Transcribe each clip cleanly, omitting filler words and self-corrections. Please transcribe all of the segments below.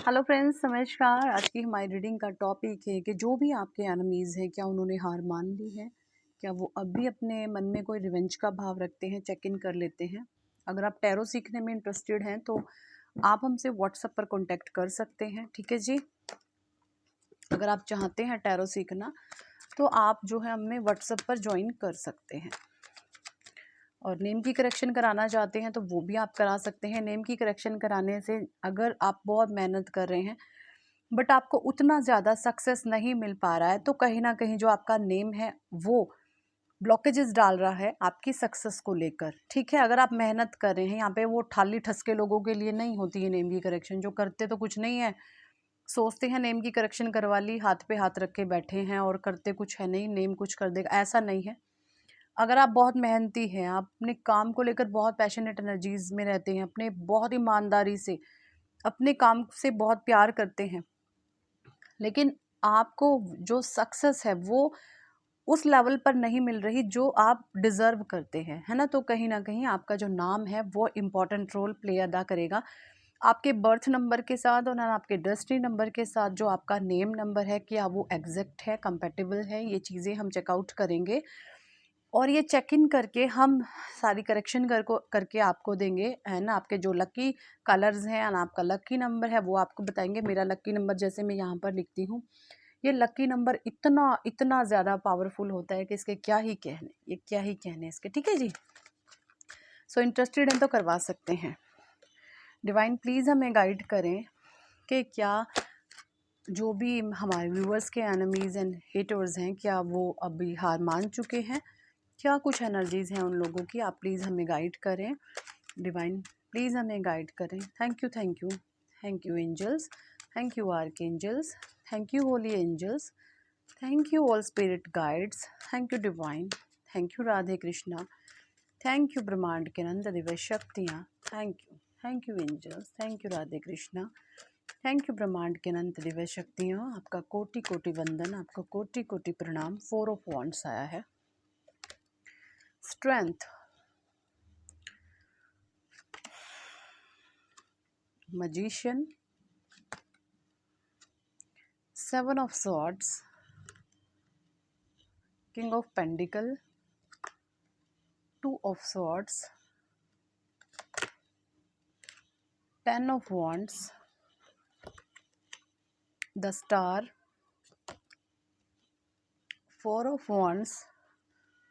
Hello friends, नमस्कार। आज की हमारी रीडिंग का टॉपिक है कि जो भी आपके एनिमीज़ हैं, क्या उन्होंने हार मान ली है? क्या वो अब भी अपने मन में कोई रिवेंज का भाव रखते हैं? चेक इन कर लेते हैं। अगर आप टैरो सीखने में इंटरेस्टेड हैं तो आप हमसे व्हाट्सएप पर कॉन्टैक्ट कर सकते हैं, ठीक है जी। अगर आप चाहते हैं टैरो सीखना तो आप जो है हमें व्हाट्सएप पर ज्वाइन कर सकते हैं। और नेम की करेक्शन कराना चाहते हैं तो वो भी आप करा सकते हैं। नेम की करेक्शन कराने से अगर आप बहुत मेहनत कर रहे हैं बट आपको उतना ज़्यादा सक्सेस नहीं मिल पा रहा है तो कहीं ना कहीं जो आपका नेम है वो ब्लॉकेजेस डाल रहा है आपकी सक्सेस को लेकर, ठीक है। अगर आप मेहनत कर रहे हैं, यहाँ पे वो ठाली ठसके लोगों के लिए नहीं होती है नेम की करेक्शन। जो करते तो कुछ नहीं है, सोचते हैं नेम की करेक्शन करवा ली, हाथ पे हाथ रख के बैठे हैं और करते कुछ है नहीं, नेम कुछ कर देगा, ऐसा नहीं है। अगर आप बहुत मेहनती हैं, आप अपने काम को लेकर बहुत पैशनेट एनर्जीज में रहते हैं, अपने बहुत ईमानदारी से अपने काम से बहुत प्यार करते हैं, लेकिन आपको जो सक्सेस है वो उस लेवल पर नहीं मिल रही जो आप डिज़र्व करते हैं, है ना। तो कहीं ना कहीं आपका जो नाम है वो इम्पोर्टेंट रोल प्ले अदा करेगा आपके बर्थ नंबर के साथ और आपके डेस्टिनी नंबर के साथ। जो आपका नेम नंबर है, क्या वो एग्जैक्ट है, कंपेटेबल है, ये चीज़ें हम चेकआउट करेंगे और ये चेक इन करके हम सारी करेक्शन करके आपको देंगे, है ना। आपके जो लकी कलर्स हैं और आपका लकी नंबर है वो आपको बताएंगे। मेरा लकी नंबर जैसे मैं यहाँ पर लिखती हूँ, ये लकी नंबर इतना इतना ज़्यादा पावरफुल होता है कि इसके क्या ही कहने, ये क्या ही कहने इसके, ठीक है जी। सो इंटरेस्टेड हैं तो करवा सकते हैं। डिवाइन प्लीज़ हमें गाइड करें कि क्या जो भी हमारे व्यूअर्स के एनिमीज़ एंड हेटर्स हैं, क्या वो अभी हार मान चुके हैं? क्या कुछ एनर्जीज़ हैं उन लोगों की? आप प्लीज़ हमें गाइड करें। डिवाइन प्लीज़ हमें गाइड करें। Thank you, thank you, thank you angels, thank you archangels, thank you holy angels, thank you all spirit guides, thank you divine, thank you Radhe Krishna, thank you ब्रह्मांड के अनंत दिव्य शक्तियाँ, thank you angels, thank you Radhe Krishna, thank you ब्रह्मांड के अनंत दिव्य शक्तियाँ। आपका कोटि कोटि वंदन, आपका कोटि कोटि प्रणाम। 4 ऑफ वॉन्ड्स आया है। Strength, magician, 7 of swords, king of pentacle, 2 of swords, 10 of wands, the star, 4 of wands,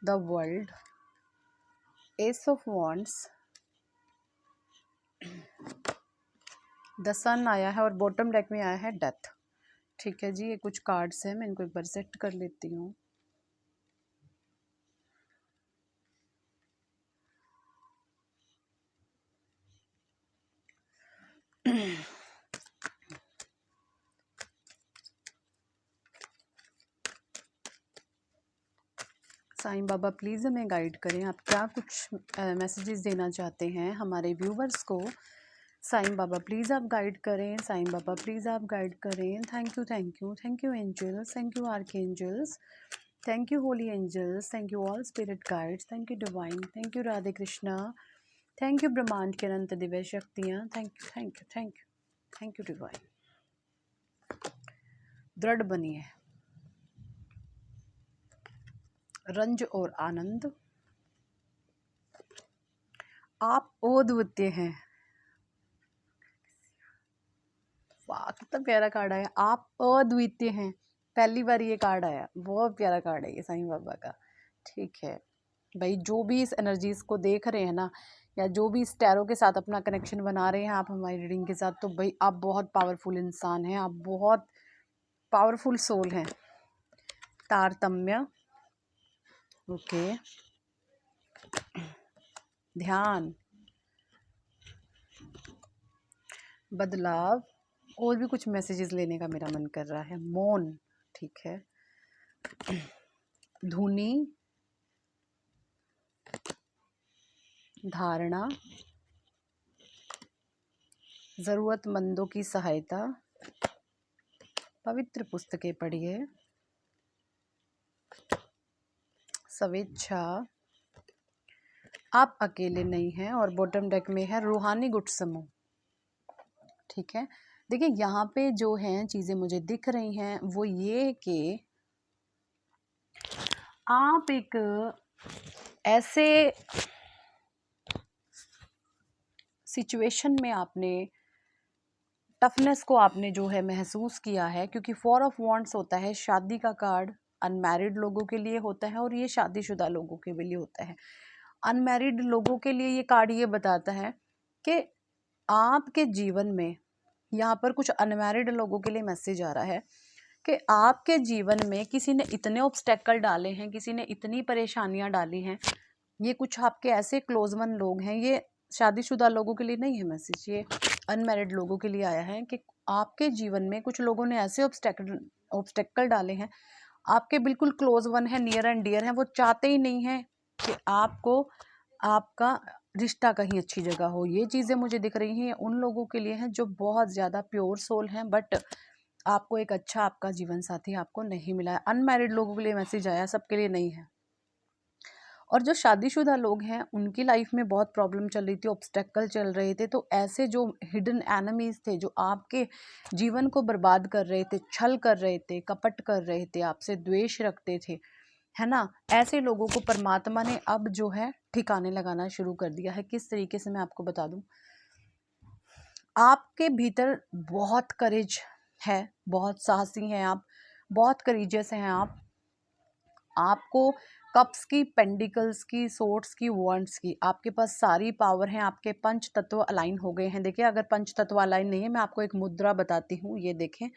the world, ace of wands, the sun आया है और बॉटम डेक में आया है डेथ, ठीक है जी। ये कुछ कार्ड्स हैं, मैं इनको एक बार सेट कर लेती हूँ। साईं बाबा प्लीज़ हमें गाइड करें। आप क्या कुछ मैसेजेस देना चाहते हैं हमारे व्यूवर्स को? साईं बाबा प्लीज़ आप गाइड करें। साईं बाबा प्लीज़ आप गाइड करें। Thank you, thank you, thank you angels, thank you archangels, thank you holy angels, thank you all spirit guides, thank you divine, thank you Radhe Krishna, thank you ब्रह्मांड के अनंत दिव्य शक्तियाँ, thank you, thank you, thank you, thank you divine. दृढ़ बनिए, रंज और आनंद, आप अद्वितीय हैं। वाह, कितना प्यारा कार्ड आया, आप अद्वितीय हैं। पहली बार ये कार्ड आया, बहुत प्यारा कार्ड है ये साईं बाबा का, ठीक है भाई। जो भी इस एनर्जीज को देख रहे हैं ना, या जो भी इस टैरो के साथ अपना कनेक्शन बना रहे हैं आप हमारी रीडिंग के साथ, तो भाई आप बहुत पावरफुल इंसान हैं, आप बहुत पावरफुल सोल हैं। तारतम्य, ओके, ध्यान, बदलाव, और भी कुछ मैसेजेस लेने का मेरा मन कर रहा है। मौन, ठीक है, धुनी, धारणा, ज़रूरतमंदों की सहायता, पवित्र पुस्तकें पढ़िए, स्वेच्छा, आप अकेले नहीं हैं, और बॉटम डेक में है रूहानी गुट समूह, ठीक है। देखिए यहाँ पे जो हैं चीज़ें मुझे दिख रही हैं वो ये कि आप एक ऐसे सिचुएशन में आपने टफनेस को आपने जो है महसूस किया है, क्योंकि 4 ऑफ वांड्स होता है शादी का कार्ड, अनमैरिड लोगों के लिए होता है और ये शादीशुदा लोगों के लिए होता है। अनमैरिड लोगों के लिए ये कार्ड ये बताता है कि आपके जीवन में, यहाँ पर कुछ अनमैरिड लोगों के लिए मैसेज आ रहा है कि आपके जीवन में किसी ने इतने ऑब्स्टेकल डाले हैं, किसी ने इतनी परेशानियां डाली हैं। ये कुछ आपके ऐसे क्लोज वन लोग हैं, ये शादीशुदा लोगों के लिए नहीं है मैसेज, ये अनमैरिड लोगों के लिए आया है कि आपके जीवन में कुछ लोगों ने ऐसे ऑब्स्टेकल डाले हैं, आपके बिल्कुल क्लोज वन है, नियर एंड डियर हैं, वो चाहते ही नहीं है कि आपको आपका रिश्ता कहीं अच्छी जगह हो। ये चीज़ें मुझे दिख रही हैं उन लोगों के लिए हैं जो बहुत ज़्यादा प्योर सोल हैं, बट आपको एक अच्छा आपका जीवन साथी आपको नहीं मिला है। अनमैरिड लोगों के लिए मैसेज आया, सबके लिए नहीं है। और जो शादीशुदा लोग हैं उनकी लाइफ में बहुत प्रॉब्लम चल रही थी, ऑब्स्टेकल चल रहे थे, तो ऐसे जो हिडन एनिमीज थे जो आपके जीवन को बर्बाद कर रहे थे, छल कर रहे थे, कपट कर रहे थे, आपसे द्वेष रखते थे, है ना, ऐसे लोगों को परमात्मा ने अब जो है ठिकाने लगाना शुरू कर दिया है। किस तरीके से मैं आपको बता दूं, आपके भीतर बहुत करेज है, बहुत साहसी हैं आप, बहुत करेजियस हैं आप। आपको कप्स की, पेंडिकल्स की, सोर्ड्स की, वॉन्ड्स की, आपके पास सारी पावर है, आपके पंच तत्व अलाइन हो गए हैं। देखिए अगर पंच तत्व अलाइन नहीं है, मैं आपको एक मुद्रा बताती हूँ, ये देखें,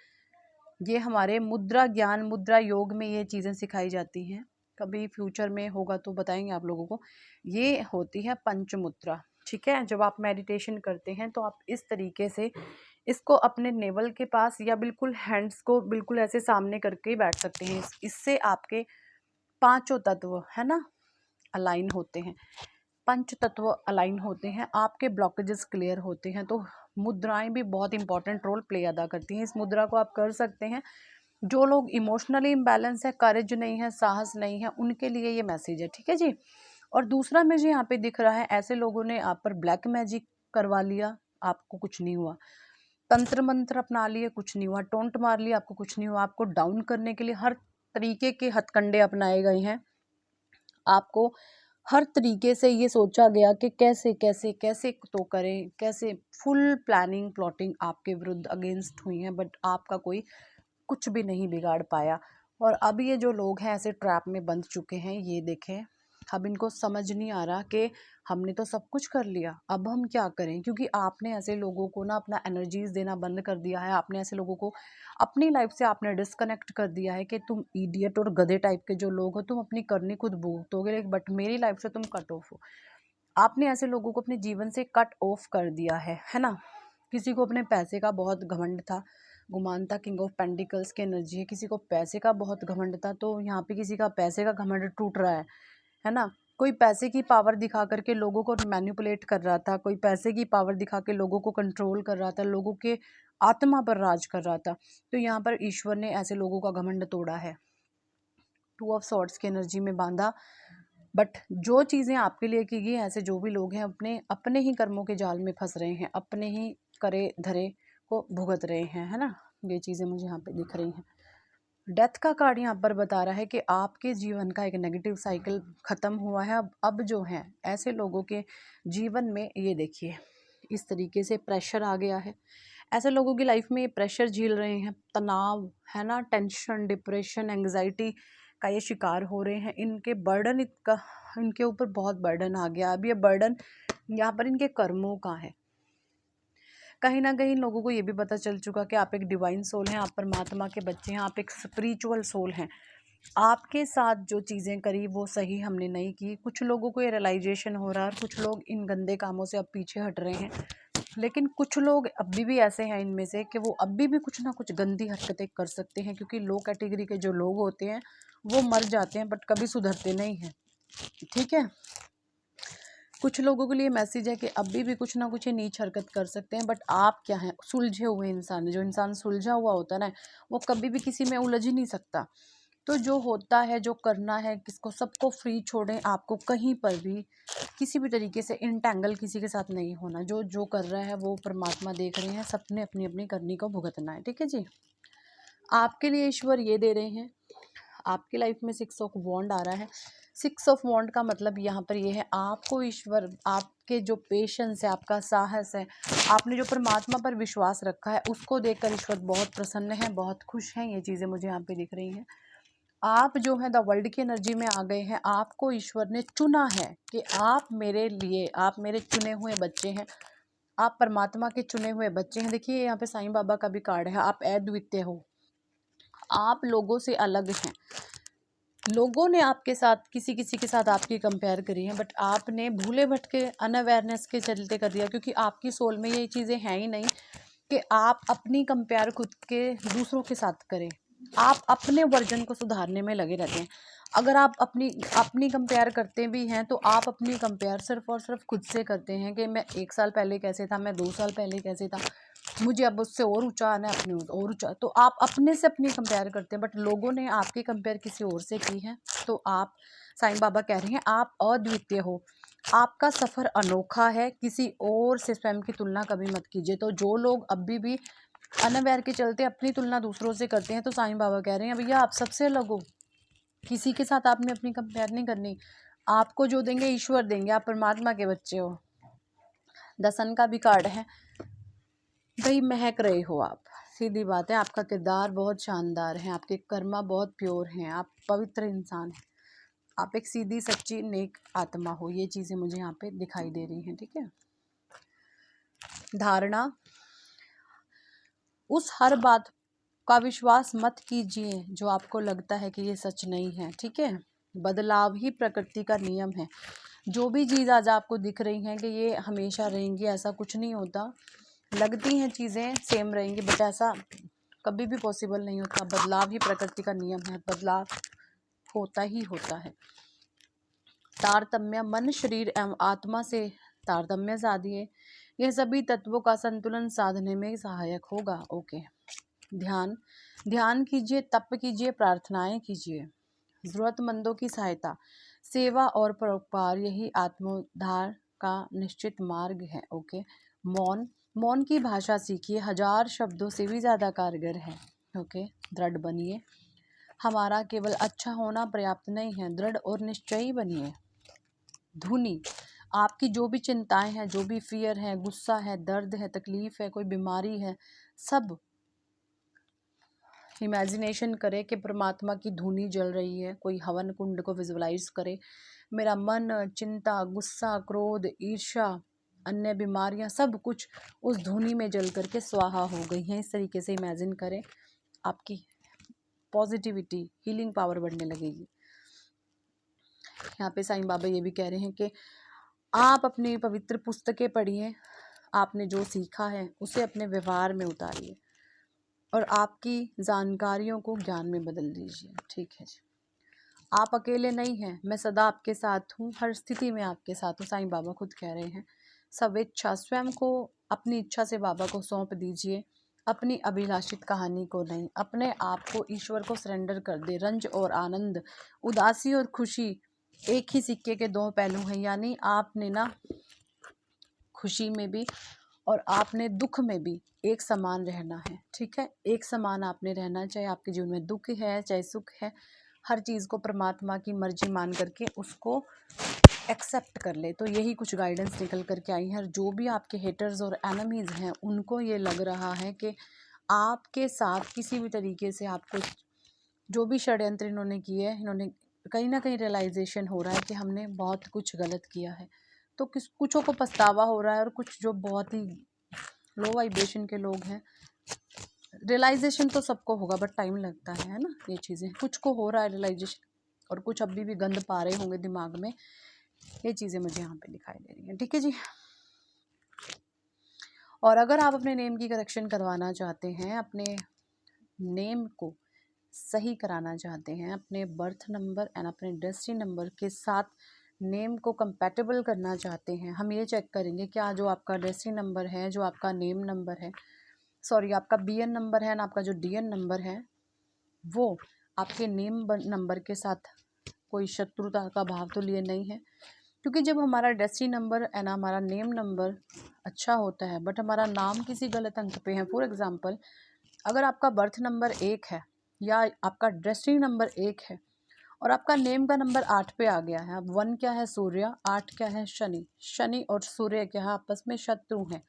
ये हमारे मुद्रा ज्ञान, मुद्रा योग में ये चीज़ें सिखाई जाती हैं, कभी फ्यूचर में होगा तो बताएंगे आप लोगों को। ये होती है पंच मुद्रा, ठीक है। जब आप मेडिटेशन करते हैं तो आप इस तरीके से इसको अपने नेवल के पास या बिल्कुल हैंड्स को बिल्कुल ऐसे सामने करके ही बैठ सकते हैं। इससे आपके पांचों तत्व, है ना, अलाइन होते हैं, पंच तत्व अलाइन होते हैं, आपके ब्लॉकेजेस क्लियर होते हैं। तो मुद्राएं भी बहुत इंपॉर्टेंट रोल प्ले अदा करती हैं। इस मुद्रा को आप कर सकते हैं। जो लोग इमोशनली इम्बैलेंस है, करेज नहीं है, साहस नहीं है, उनके लिए ये मैसेज है, ठीक है जी। और दूसरा मुझे यहाँ पे दिख रहा है, ऐसे लोगों ने आप पर ब्लैक मैजिक करवा लिया, आपको कुछ नहीं हुआ, तंत्र मंत्र अपना लिए, कुछ नहीं हुआ, टोंट मार लिया, आपको कुछ नहीं हुआ, आपको डाउन करने के लिए हर तरीके के हथकंडे अपनाए गए हैं। आपको हर तरीके से ये सोचा गया कि कैसे कैसे कैसे तो करें, कैसे फुल प्लानिंग प्लॉटिंग आपके विरुद्ध अगेंस्ट हुई है, बट आपका कोई कुछ भी नहीं बिगाड़ पाया। और अब ये जो लोग हैं ऐसे ट्रैप में बंध चुके हैं, ये देखें, अब इनको समझ नहीं आ रहा कि हमने तो सब कुछ कर लिया, अब हम क्या करें, क्योंकि आपने ऐसे लोगों को ना अपना एनर्जीज देना बंद कर दिया है। आपने ऐसे लोगों को अपनी लाइफ से आपने डिस्कनेक्ट कर दिया है कि तुम इडियट और गधे टाइप के जो लोग हो, तुम अपनी करनी खुद भुगतोगे, बट मेरी लाइफ से तुम कट ऑफ हो। आपने ऐसे लोगों को अपने जीवन से कट ऑफ कर दिया है ना। किसी को अपने पैसे का बहुत घमंड था, गुमान था, किंग ऑफ पेंटिकल्स की एनर्जी है, किसी को पैसे का बहुत घमंड था, तो यहाँ पे किसी का पैसे का घमंड टूट रहा है ना। कोई पैसे की पावर दिखा करके लोगों को मैनिपुलेट कर रहा था, कोई पैसे की पावर दिखा के लोगों को कंट्रोल कर रहा था, लोगों के आत्मा पर राज कर रहा था। तो यहाँ पर ईश्वर ने ऐसे लोगों का घमंड तोड़ा है, 2 ऑफ सॉर्ड्स की एनर्जी में बांधा। बट जो चीज़ें आपके लिए की गई, ऐसे जो भी लोग हैं अपने अपने ही कर्मों के जाल में फंस रहे हैं, अपने ही करे धरे को भुगत रहे हैं, है ना। ये चीज़ें मुझे यहाँ पे दिख रही हैं। डेथ का कार्ड यहाँ पर बता रहा है कि आपके जीवन का एक नेगेटिव साइकिल ख़त्म हुआ है। अब जो है ऐसे लोगों के जीवन में, ये देखिए इस तरीके से प्रेशर आ गया है। ऐसे लोगों की लाइफ में ये प्रेशर झेल रहे हैं, तनाव, है ना, टेंशन, डिप्रेशन, एंग्जाइटी का ये शिकार हो रहे हैं। इनके बर्डन, इनके ऊपर बहुत बर्डन आ गया। अब ये बर्डन यहाँ पर इनके कर्मों का है। कहीं ना कहीं लोगों को ये भी पता चल चुका कि आप एक डिवाइन सोल हैं, आप परमात्मा के बच्चे हैं, आप एक स्पिरिचुअल सोल हैं। आपके साथ जो चीज़ें करी वो सही हमने नहीं की। कुछ लोगों को ये रियलाइजेशन हो रहा है और कुछ लोग इन गंदे कामों से अब पीछे हट रहे हैं। लेकिन कुछ लोग अभी भी ऐसे हैं इनमें से कि वो अभी भी कुछ ना कुछ गंदी हरकतें कर सकते हैं, क्योंकि लो कैटेगरी के जो लोग होते हैं वो मर जाते हैं बट कभी सुधरते नहीं हैं, ठीक है। कुछ लोगों के लिए मैसेज है कि अभी भी कुछ ना कुछ ये नीच हरकत कर सकते हैं, बट आप क्या हैं, सुलझे हुए इंसान। जो इंसान सुलझा हुआ होता है ना, वो कभी भी किसी में उलझ ही नहीं सकता। तो जो होता है, जो करना है, किसको सबको फ्री छोड़ें। आपको कहीं पर भी किसी भी तरीके से इंटैंगल किसी के साथ नहीं होना। जो जो कर रहा है वो परमात्मा देख रहे हैं, सबने अपनी अपनी करनी को भुगतना है। ठीक है जी। आपके लिए ईश्वर ये दे रहे हैं, आपकी लाइफ में 6 ऑफ वॉन्ड आ रहा है। 6 ऑफ वॉन्ड का मतलब यहाँ पर ये है, आपको ईश्वर, आपके जो पेशेंस है, आपका साहस है, आपने जो परमात्मा पर विश्वास रखा है, उसको देखकर ईश्वर बहुत प्रसन्न है, बहुत खुश हैं। ये चीज़ें मुझे यहाँ पे दिख रही हैं। आप जो है द वर्ल्ड की एनर्जी में आ गए हैं। आपको ईश्वर ने चुना है कि आप मेरे लिए, आप मेरे चुने हुए बच्चे हैं, आप परमात्मा के चुने हुए बच्चे हैं। देखिए यहाँ पे साईं बाबा का भी कार्ड है, आप अद्वितीय हो, आप लोगों से अलग हैं। लोगों ने आपके साथ, किसी किसी के साथ आपकी कंपेयर करी है, बट आपने भूले भटके अनअवेयरनेस के चलते कर दिया, क्योंकि आपकी सोल में ये चीज़ें हैं ही नहीं कि आप अपनी कंपेयर खुद के दूसरों के साथ करें। आप अपने वर्जन को सुधारने में लगे रहते हैं। अगर आप अपनी अपनी कंपेयर करते भी हैं तो आप अपनी कंपेयर सिर्फ और सिर्फ खुद से करते हैं कि मैं 1 साल पहले कैसे था, मैं 2 साल पहले कैसे था, मुझे अब उससे और ऊंचा आना है, अपने और ऊंचा। तो आप अपने से अपनी कंपेयर करते हैं, बट लोगों ने आपकी कंपेयर किसी और से की है। तो आप, साईं बाबा कह रहे हैं, आप अद्वितीय हो, आपका सफ़र अनोखा है, किसी और से स्वयं की तुलना कभी मत कीजिए। तो जो लोग अभी भी अनअवेयर के चलते अपनी तुलना दूसरों से करते हैं, तो साईं बाबा कह रहे हैं भैया आप सबसे अलग हो, किसी के साथ आपने अपनी कंपेयर नहीं करनी। आपको जो देंगे ईश्वर देंगे, आप परमात्मा के बच्चे हो। द सन का भी कार्ड है भाई, महक रहे हो आप, सीधी बात है। आपका किरदार बहुत शानदार है, आपके कर्मा बहुत प्योर हैं, आप पवित्र इंसान हैं, आप एक सीधी सच्ची नेक आत्मा हो। ये चीज़ें मुझे यहाँ पे दिखाई दे रही हैं। ठीक है। धारणा, उस हर बात का विश्वास मत कीजिए जो आपको लगता है कि ये सच नहीं है। ठीक है। बदलाव ही प्रकृति का नियम है। जो भी चीज़ आज आपको दिख रही हैं कि ये हमेशा रहेंगी, ऐसा कुछ नहीं होता। लगती हैं चीज़ें सेम रहेंगी, बट ऐसा कभी भी पॉसिबल नहीं होता। बदलाव ही प्रकृति का नियम है, बदलाव होता ही होता है। तारतम्य, मन, शरीर एवं आत्मा से तारतम्य साधिए, यह सभी तत्वों का संतुलन साधने में सहायक होगा। ओके। ध्यान, ध्यान कीजिए, तप कीजिए, प्रार्थनाएं कीजिए, जरूरतमंदों की सहायता, सेवा और परोपकार, यही आत्मोद्धार का निश्चित मार्ग है। ओके। मौन, मौन की भाषा सीखिए, 1000 शब्दों से भी ज़्यादा कारगर है। ओके। दृढ़ बनिए, हमारा केवल अच्छा होना पर्याप्त नहीं है, दृढ़ और निश्चयी बनिए। धुनी, आपकी जो भी चिंताएं हैं, जो भी फियर है, गुस्सा है, दर्द है, तकलीफ है, कोई बीमारी है, सब इमेजिनेशन करे कि परमात्मा की धुनी जल रही है। कोई हवन कुंड को विजुअलाइज करे। मेरा मन, चिंता, गुस्सा, क्रोध, ईर्ष्या, अन्य बीमारियां, सब कुछ उस धुनी में जल करके स्वाहा हो गई हैं। इस तरीके से इमेजिन करें, आपकी पॉजिटिविटी, हीलिंग पावर बढ़ने लगेगी। यहाँ पे साईं बाबा ये भी कह रहे हैं कि आप अपनी पवित्र पुस्तकें पढ़िए, आपने जो सीखा है उसे अपने व्यवहार में उतारिए और आपकी जानकारियों को ज्ञान में बदल दीजिए। ठीक है जी। आप अकेले नहीं हैं, मैं सदा आपके साथ हूँ, हर स्थिति में आपके साथ हूँ। साईं बाबा खुद कह रहे हैं। स्वेच्छा, स्वयं को अपनी इच्छा से बाबा को सौंप दीजिए, अपनी अभिलाषित कहानी को नहीं। अपने आप को ईश्वर को सरेंडर कर दे। रंज और आनंद, उदासी और खुशी एक ही सिक्के के 2 पहलू हैं। यानी आपने ना खुशी में भी और आपने दुख में भी एक समान रहना है। ठीक है। एक समान आपने रहना, चाहे आपके जीवन में दुख है चाहे सुख है, हर चीज़ को परमात्मा की मर्जी मान करके उसको एक्सेप्ट कर ले। तो यही कुछ गाइडेंस निकल करके आई है। जो भी आपके हेटर्स और एनिमीज़ हैं, उनको ये लग रहा है कि आपके साथ किसी भी तरीके से आपको जो भी षड्यंत्र इन्होंने किए हैं, इन्होंने कहीं ना कहीं रियलाइजेशन हो रहा है कि हमने बहुत कुछ गलत किया है। तो कुछों को पछतावा हो रहा है, और कुछ जो बहुत ही लो वाइब्रेशन के लोग हैं, रियलाइजेशन तो सबको होगा बट टाइम लगता है ना। ये चीज़ें कुछ को हो रहा है रियलाइजेशन, और कुछ अभी भी गंद पा रहे होंगे दिमाग में। ये चीज़ें मुझे यहाँ पे दिखाई दे रही हैं। ठीक है जी। और अगर आप अपने नेम की करेक्शन करवाना चाहते हैं, अपने नेम को सही कराना चाहते हैं, अपने बर्थ नंबर एंड अपने डेस्टिनी नंबर के साथ नेम को कंपैटिबल करना चाहते हैं, हम ये चेक करेंगे क्या जो आपका डेस्टिनी नंबर है, जो आपका नेम नंबर है, सॉरी आपका BN नंबर है ना, आपका जो DN नंबर है, वो आपके नेम नंबर के साथ कोई शत्रुता का भाव तो लिए नहीं है, क्योंकि जब हमारा डेस्टिनी नंबर एंड हमारा नेम नंबर अच्छा होता है बट हमारा नाम किसी गलत अंक पे है, फॉर एग्जांपल अगर आपका बर्थ नंबर 1 है या आपका डेस्टिनी नंबर 1 है और आपका नेम का नंबर 8 पे आ गया है, अब 1 क्या है सूर्य, 8 क्या है शनि, शनि और सूर्य क्या है आपस में शत्रु हैं,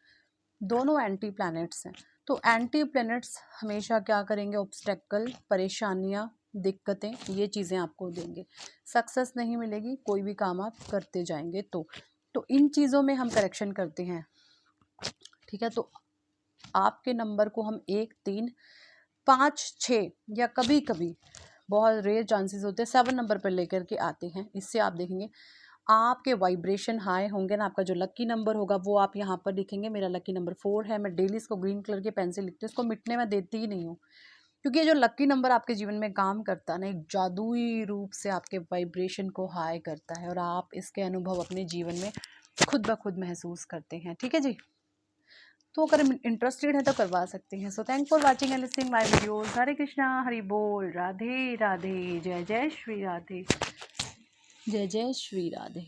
दोनों एंटी प्लैनेट्स हैं। तो एंटी प्लैनेट्स हमेशा क्या करेंगे, ऑब्स्टेकल, परेशानियां, दिक्कतें, ये चीज़ें आपको देंगे, सक्सेस नहीं मिलेगी कोई भी काम आप करते जाएंगे तो इन चीज़ों में हम करेक्शन करते हैं, ठीक है। तो आपके नंबर को हम 1, 3, 5, 6 या कभी कभी बहुत रेयर चांसेस होते हैं 7 नंबर पर लेकर के आते हैं। इससे आप देखेंगे आपके वाइब्रेशन हाई होंगे ना, आपका जो लकी नंबर होगा वो आप यहाँ पर लिखेंगे, मेरा लकी नंबर 4 है, मैं डेली इसको ग्रीन कलर के पेन से लिखती हूँ, इसको मिटने में देती ही नहीं हूँ, क्योंकि ये जो लकी नंबर आपके जीवन में काम करता है ना, एक जादुई रूप से आपके वाइब्रेशन को हाई करता है और आप इसके अनुभव अपने जीवन में खुद ब खुद महसूस करते हैं, ठीक है जी। तो अगर इंटरेस्टेड है तो करवा सकते हैं। So thank for watching and listening my videos. Hare Krishna, Hari बोल, राधे राधे, जय जय श्री राधे, जय जय श्री राधे।